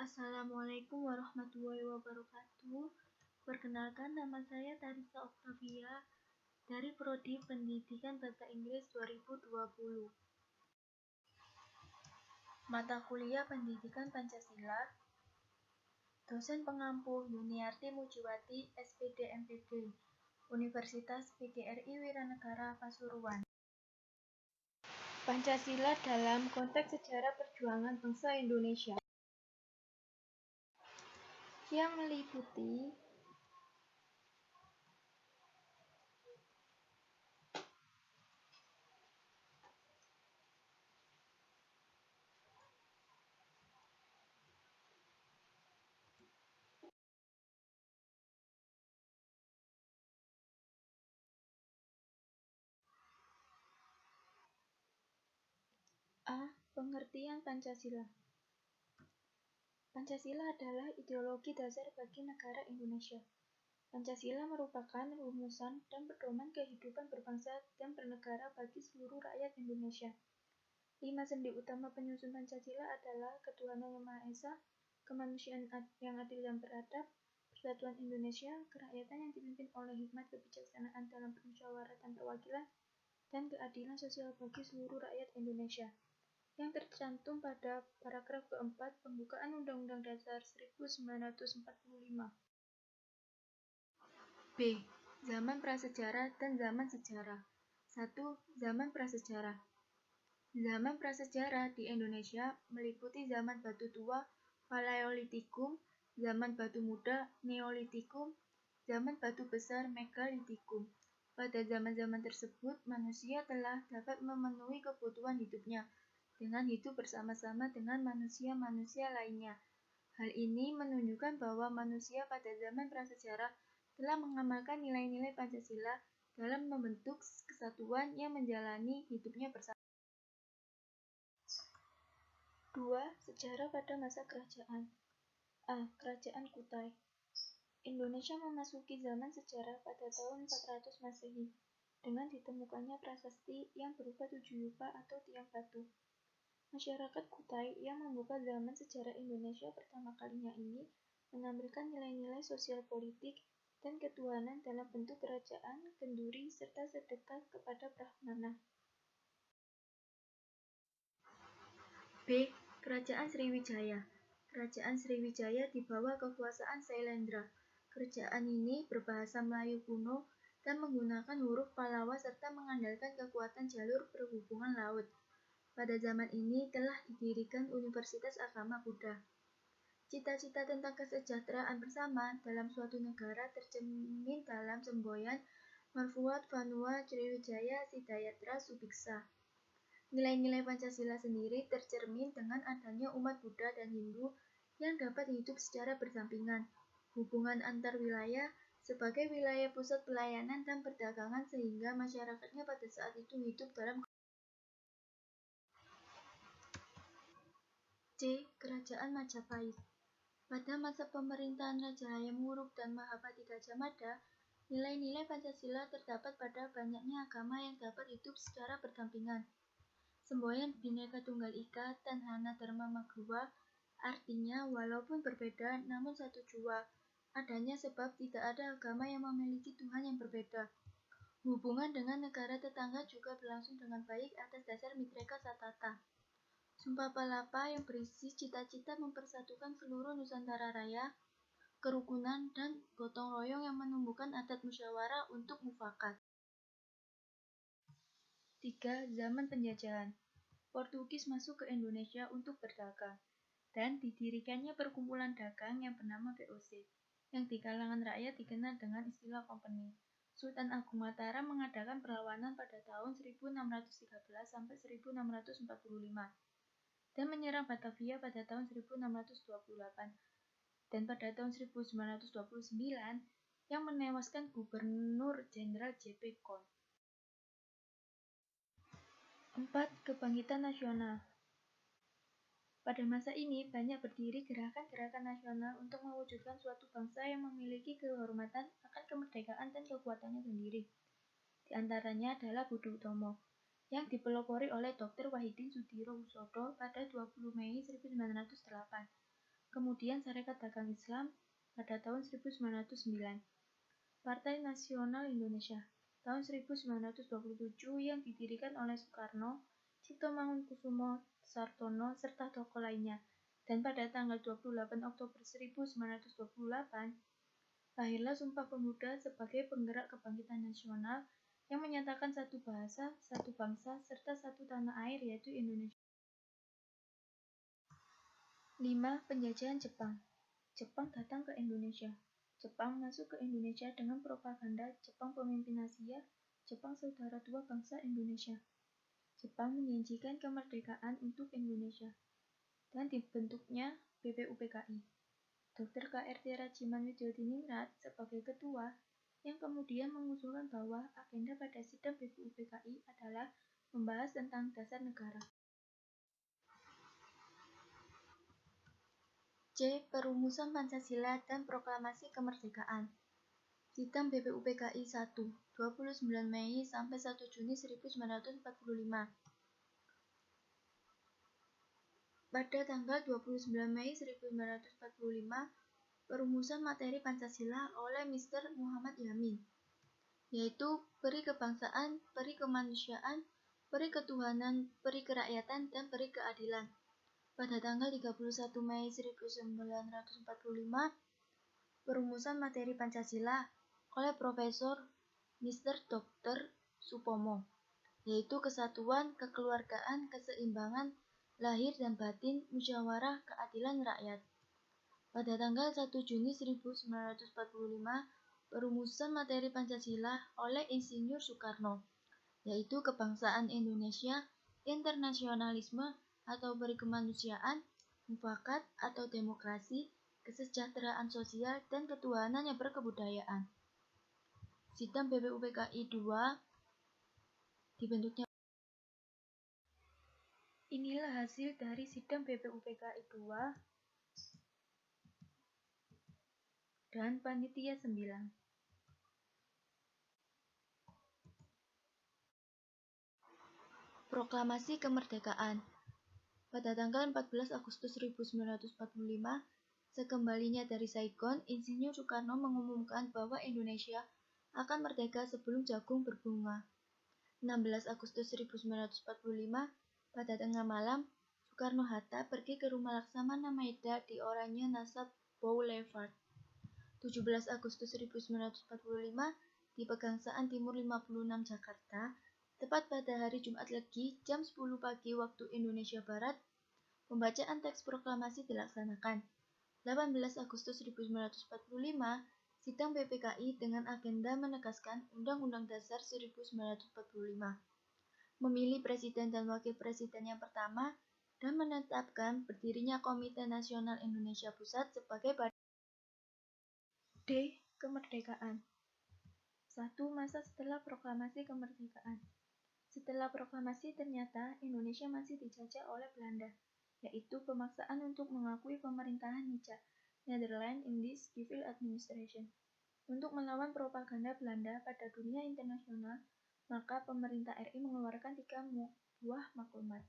Assalamualaikum warahmatullahi wabarakatuh. Perkenalkan, nama saya Tarisa Oktavia dari Prodi Pendidikan Bahasa Inggris 2020. Mata kuliah Pendidikan Pancasila. Dosen pengampu Yuniarti Mujiwati, SPD MPD, Universitas PGRI Wiranegara Pasuruan. Pancasila dalam konteks sejarah perjuangan bangsa Indonesia yang meliputi A. Pengertian Pancasila. Pancasila adalah ideologi dasar bagi negara Indonesia. Pancasila merupakan rumusan dan pedoman kehidupan berbangsa dan bernegara bagi seluruh rakyat Indonesia. 5 sendi utama penyusun Pancasila adalah ketuhanan yang Maha Esa, kemanusiaan yang adil dan beradab, persatuan Indonesia, kerakyatan yang dipimpin oleh hikmat kebijaksanaan dalam permusyawaratan perwakilan, dan keadilan sosial bagi seluruh rakyat Indonesia, yang tercantum pada paragraf keempat pembukaan Undang-Undang Dasar 1945. B. Zaman prasejarah dan zaman sejarah. 1. Zaman prasejarah. Zaman prasejarah di Indonesia meliputi zaman batu tua, Paleolitikum, zaman batu muda, Neolitikum, zaman batu besar, Megalitikum. Pada zaman-zaman tersebut, manusia telah dapat memenuhi kebutuhan hidupnya dengan hidup bersama-sama dengan manusia-manusia lainnya. Hal ini menunjukkan bahwa manusia pada zaman prasejarah telah mengamalkan nilai-nilai Pancasila dalam membentuk kesatuan yang menjalani hidupnya bersama. 2. Sejarah pada masa kerajaan. A. Kerajaan Kutai. Indonesia memasuki zaman sejarah pada tahun 400 Masehi dengan ditemukannya prasasti yang berupa 7 yupa atau tiang batu. Masyarakat Kutai yang membuka zaman sejarah Indonesia pertama kalinya ini menampilkan nilai-nilai sosial politik dan ketuhanan dalam bentuk kerajaan, kenduri, serta sedekat kepada Brahmana. B. Kerajaan Sriwijaya. Kerajaan Sriwijaya di bawah kekuasaan Sailendra. Kerajaan ini berbahasa Melayu kuno dan menggunakan huruf Pallawa serta mengandalkan kekuatan jalur perhubungan laut. Pada zaman ini telah didirikan Universitas Agama Buddha. Cita-cita tentang kesejahteraan bersama dalam suatu negara tercermin dalam semboyan Marfuat Vanua Sriwijaya Sidayatra Subiksa. Nilai-nilai Pancasila sendiri tercermin dengan adanya umat Buddha dan Hindu yang dapat hidup secara berdampingan, hubungan antar wilayah sebagai wilayah pusat pelayanan dan perdagangan sehingga masyarakatnya pada saat itu hidup dalam C. Kerajaan Majapahit. Pada masa pemerintahan Raja Hayam Wuruk dan Mahabharata Gajah Mada, nilai-nilai Pancasila terdapat pada banyaknya agama yang dapat hidup secara berdampingan. Semboyan Bhinneka Tunggal Ika Tanhana Dharma Magruwa artinya walaupun berbeda namun satu jua adanya sebab tidak ada agama yang memiliki Tuhan yang berbeda. Hubungan dengan negara tetangga juga berlangsung dengan baik atas dasar Mitreka Satata. Sumpah Palapa yang berisi cita-cita mempersatukan seluruh Nusantara Raya, kerukunan dan gotong royong yang menumbuhkan adat musyawarah untuk mufakat. 3. Zaman penjajahan. Portugis masuk ke Indonesia untuk berdagang dan didirikannya perkumpulan dagang yang bernama VOC, yang di kalangan rakyat dikenal dengan istilah company. Sultan Agung Mataram mengadakan perlawanan pada tahun 1613 sampai 1645 dan menyerang Batavia pada tahun 1628 dan pada tahun 1929 yang menewaskan Gubernur Jenderal J.P. Kon. 4. Kebangkitan Nasional. Pada masa ini banyak berdiri gerakan-gerakan nasional untuk mewujudkan suatu bangsa yang memiliki kehormatan akan kemerdekaan dan kekuatannya sendiri. Di antaranya adalah Budi Utomo yang dipelopori oleh Dr. Wahidin Sudirohusodo pada 20 Mei 1908. kemudian Sarekat Dagang Islam pada tahun 1909, Partai Nasional Indonesia tahun 1927 yang didirikan oleh Soekarno, Cipto Mangunkusumo, Sartono, serta tokoh lainnya. Dan pada tanggal 28 Oktober 1928, lahirlah Sumpah Pemuda sebagai penggerak kebangkitan nasional yang menyatakan satu bahasa, satu bangsa, serta satu tanah air yaitu Indonesia. 5. Penjajahan Jepang. Jepang datang ke Indonesia. Jepang masuk ke Indonesia dengan propaganda Jepang pemimpin Asia, Jepang saudara dua bangsa Indonesia. Jepang menjanjikan kemerdekaan untuk Indonesia dan dibentuknya BPUPKI. Dr. K.R. Rajiman Widyodiningrat sebagai ketua yang kemudian mengusulkan bahwa agenda pada sidang BPUPKI adalah membahas tentang dasar negara. C. Perumusan Pancasila dan Proklamasi Kemerdekaan. Sidang BPUPKI 1, 29 Mei sampai 1 Juni 1945. Pada tanggal 29 Mei 1945, perumusan materi Pancasila oleh Mr. Muhammad Yamin, yaitu peri kebangsaan, peri kemanusiaan, peri ketuhanan, peri kerakyatan, dan peri keadilan. Pada tanggal 31 Mei 1945, perumusan materi Pancasila oleh Profesor Mr. Dr. Supomo, yaitu kesatuan, kekeluargaan, keseimbangan, lahir dan batin, musyawarah, keadilan rakyat. Pada tanggal 1 Juni 1945, perumusan materi Pancasila oleh Insinyur Soekarno, yaitu kebangsaan Indonesia, internasionalisme atau berkemanusiaan, mufakat atau demokrasi, kesejahteraan sosial, dan ketuhanan yang berkebudayaan. Sidang BPUPKI 2 dibentuknya. Inilah hasil dari sidang BPUPKI 2 dan panitia 9. Proklamasi Kemerdekaan. Pada tanggal 14 Agustus 1945, sekembalinya dari Saigon, Insinyur Soekarno mengumumkan bahwa Indonesia akan merdeka sebelum jagung berbunga. 16 Agustus 1945, pada tengah malam, Soekarno-Hatta pergi ke rumah Laksamana Maeda di Oranye Nassau Boulevard. 17 Agustus 1945, di Pegangsaan Timur 56 Jakarta, tepat pada hari Jumat Legi, jam 10 pagi waktu Indonesia Barat, pembacaan teks proklamasi dilaksanakan. 18 Agustus 1945, sidang PPKI dengan agenda menegaskan Undang-Undang Dasar 1945, memilih Presiden dan Wakil Presiden yang pertama, dan menetapkan berdirinya Komite Nasional Indonesia Pusat sebagai badan. D. Kemerdekaan. 1. Masa setelah proklamasi kemerdekaan. Setelah proklamasi ternyata Indonesia masih dijajah oleh Belanda, yaitu pemaksaan untuk mengakui pemerintahan Nica, Netherlands Indies Civil Administration. Untuk melawan propaganda Belanda pada dunia internasional, maka pemerintah RI mengeluarkan 3 buah maklumat.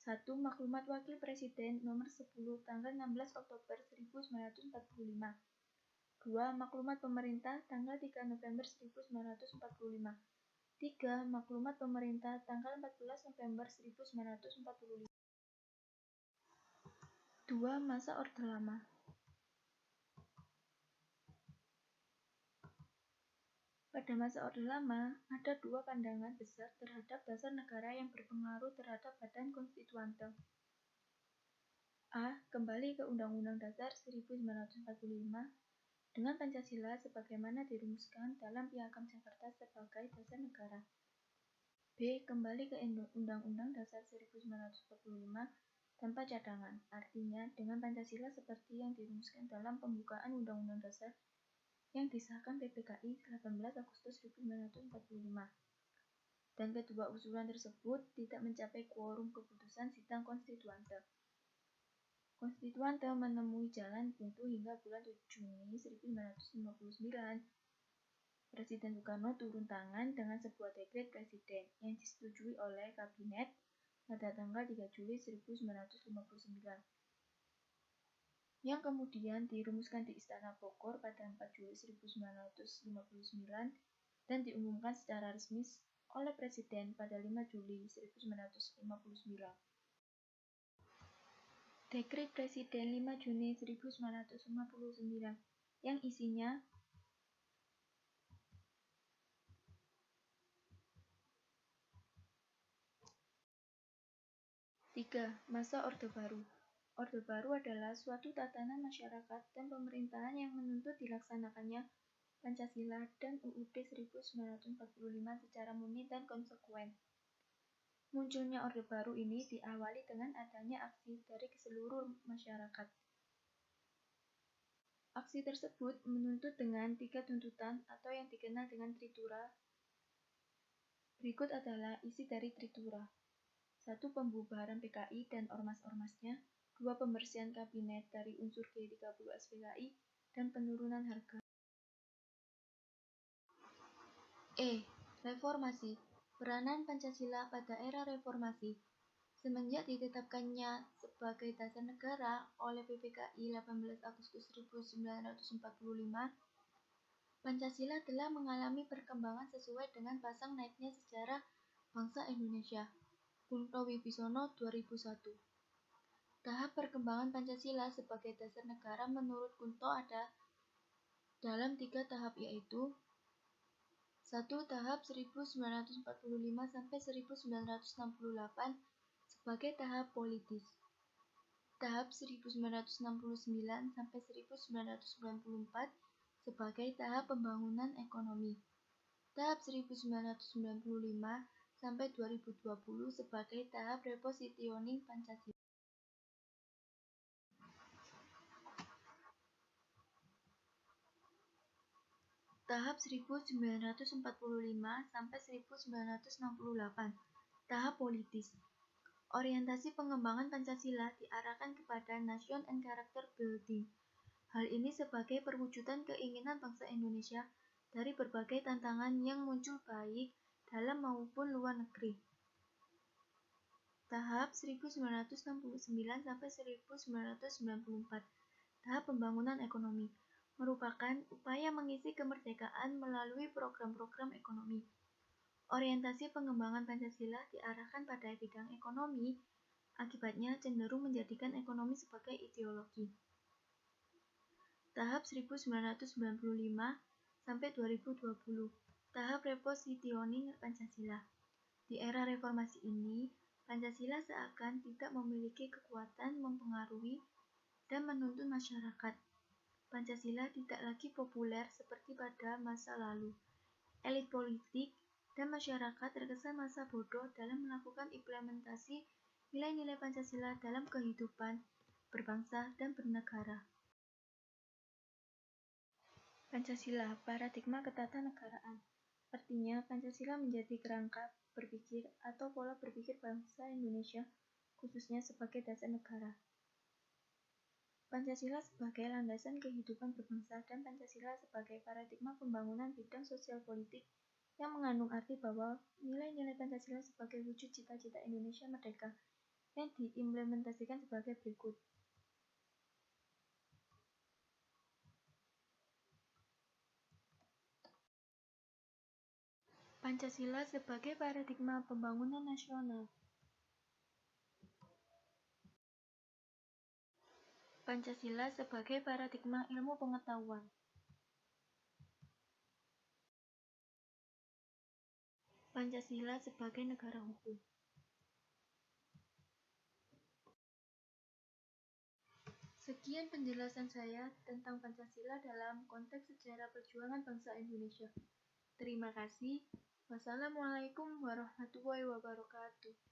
1. Maklumat Wakil Presiden nomor 10 tanggal 16 Oktober 1945. 2. Maklumat Pemerintah tanggal 3 November 1945. 3. Maklumat Pemerintah tanggal 14 November 1945. 2. Masa Orde Lama. Pada masa Orde Lama, ada 2 pandangan besar terhadap dasar negara yang berpengaruh terhadap badan konstituante. A. Kembali ke Undang-Undang Dasar 1945 dengan Pancasila sebagaimana dirumuskan dalam Piagam Jakarta sebagai dasar negara. B. Kembali ke Undang-Undang Dasar 1945 tanpa cadangan, artinya dengan Pancasila seperti yang dirumuskan dalam pembukaan Undang-Undang Dasar yang disahkan PPKI 18 Agustus 1945. Dan kedua usulan tersebut tidak mencapai quorum keputusan sidang konstituante. Konstituante menemui jalan buntu hingga bulan 7 Mei 1959. Presiden Soekarno turun tangan dengan sebuah dekret presiden yang disetujui oleh kabinet pada tanggal 3 Juli 1959. yang kemudian dirumuskan di Istana Bogor pada 4 Juli 1959 dan diumumkan secara resmi oleh Presiden pada 5 Juli 1959. Dekret Presiden 5 Juni 1959 yang isinya 3. Masa Orde Baru. Orde Baru adalah suatu tatanan masyarakat dan pemerintahan yang menuntut dilaksanakannya Pancasila dan UUD 1945 secara murni dan konsekuen. Munculnya Orde Baru ini diawali dengan adanya aksi dari seluruh masyarakat. Aksi tersebut menuntut dengan 3 tuntutan atau yang dikenal dengan Tritura. Berikut adalah isi dari Tritura. 1. Pembubaran PKI dan ormas-ormasnya. 2. Pembersihan kabinet dari unsur G30 SPKI dan penurunan harga. Reformasi. Peranan Pancasila pada era reformasi. Semenjak ditetapkannya sebagai dasar negara oleh PPKI 18 Agustus 1945, Pancasila telah mengalami perkembangan sesuai dengan pasang naiknya sejarah bangsa Indonesia. Kunto Wibisono 2001. Tahap perkembangan Pancasila sebagai dasar negara menurut Kunto ada dalam 3 tahap, yaitu 1. Tahap 1945 sampai 1968 sebagai tahap politis. Tahap 1969 sampai 1994 sebagai tahap pembangunan ekonomi. Tahap 1995 sampai 2020 sebagai tahap repositioning Pancasila. Tahap 1945 sampai 1968. Tahap politis. Orientasi pengembangan Pancasila diarahkan kepada nation and character building. Hal ini sebagai perwujudan keinginan bangsa Indonesia dari berbagai tantangan yang muncul baik dalam maupun luar negeri. Tahap 1969 sampai 1994. Tahap pembangunan ekonomi merupakan upaya mengisi kemerdekaan melalui program-program ekonomi. Orientasi pengembangan Pancasila diarahkan pada bidang ekonomi, akibatnya cenderung menjadikan ekonomi sebagai ideologi. Tahap 1995 sampai 2020. Tahap repositioning Pancasila. Di era reformasi ini, Pancasila seakan tidak memiliki kekuatan mempengaruhi dan menuntun masyarakat. Pancasila tidak lagi populer seperti pada masa lalu. Elit politik dan masyarakat terkesan masa bodoh dalam melakukan implementasi nilai-nilai Pancasila dalam kehidupan berbangsa dan bernegara. Pancasila, paradigma ketatanegaraan. Artinya, Pancasila menjadi kerangka berpikir atau pola berpikir bangsa Indonesia, khususnya sebagai dasar negara. Pancasila sebagai landasan kehidupan berbangsa dan Pancasila sebagai paradigma pembangunan bidang sosial politik yang mengandung arti bahwa nilai-nilai Pancasila sebagai wujud cita-cita Indonesia merdeka yang diimplementasikan sebagai berikut. Pancasila sebagai paradigma pembangunan nasional. Pancasila sebagai paradigma ilmu pengetahuan. Pancasila sebagai negara hukum. Sekian penjelasan saya tentang Pancasila dalam konteks sejarah perjuangan bangsa Indonesia. Terima kasih. Wassalamualaikum warahmatullahi wabarakatuh.